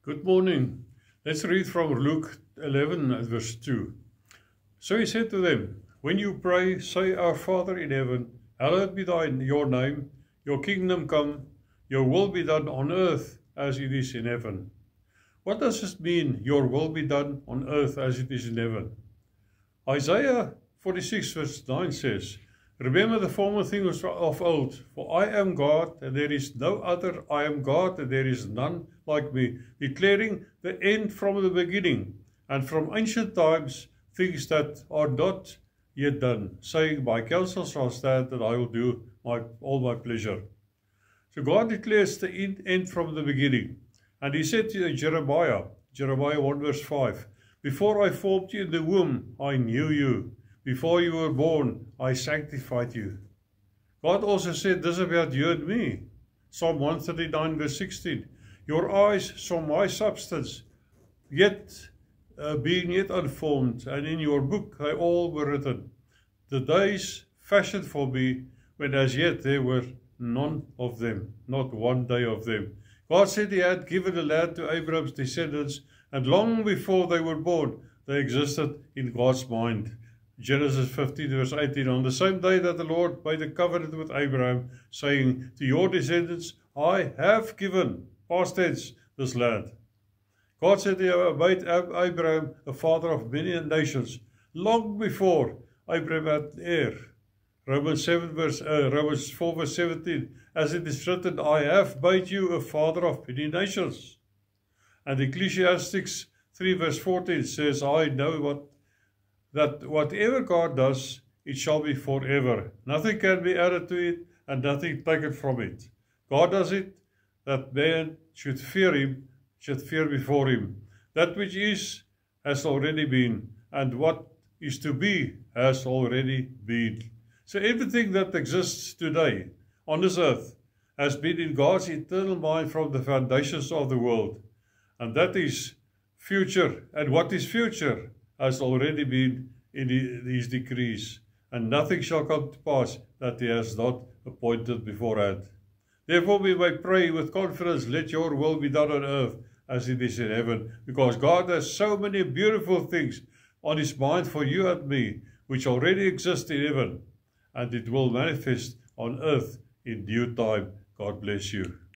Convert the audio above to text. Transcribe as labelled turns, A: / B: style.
A: Good morning. Let's read from Luke 11 and verse 2. So he said to them, When you pray, say, Our Father in heaven, hallowed be your name, your kingdom come, your will be done on earth as it is in heaven. What does this mean, your will be done on earth as it is in heaven? Isaiah 46 verse 9 says, Remember the former things of old, for I am God, and there is no other. I am God, and there is none like me, declaring the end from the beginning, and from ancient times things that are not yet done, saying, My counsel shall stand, and I will do all my pleasure. So God declares the end from the beginning. And he said to Jeremiah 1 verse 5, Before I formed you in the womb, I knew you. Before you were born, I sanctified you. God also said this about you and me. Psalm 139 verse 16, Your eyes saw my substance, being yet unformed, and in your book they all were written. The days fashioned for me, when as yet there were none of them, not one day of them. God said he had given the land to Abraham's descendants, and long before they were born, they existed in God's mind. Genesis 15 verse 18, On the same day that the Lord made a covenant with Abraham, saying, To your descendants I have given, past tense, this land. God said he made Abraham a father of many nations, long before Abraham had an heir. Romans 4 verse 17, As it is written, I have made you a father of many nations. And Ecclesiastes 3 verse 14 says, I know that whatever God does, it shall be forever. Nothing can be added to it, and nothing taken from it. God does it, that man should fear him, should fear before him. That which is has already been, and what is to be has already been. So everything that exists today on this earth has been in God's eternal mind from the foundations of the world. And that is future. And what is future has already been in his decrees. And nothing shall come to pass that he has not appointed beforehand. Therefore we may pray with confidence, Let your will be done on earth as it is in heaven. Because God has so many beautiful things on his mind for you and me, which already exist in heaven. And it will manifest on earth in due time. God bless you.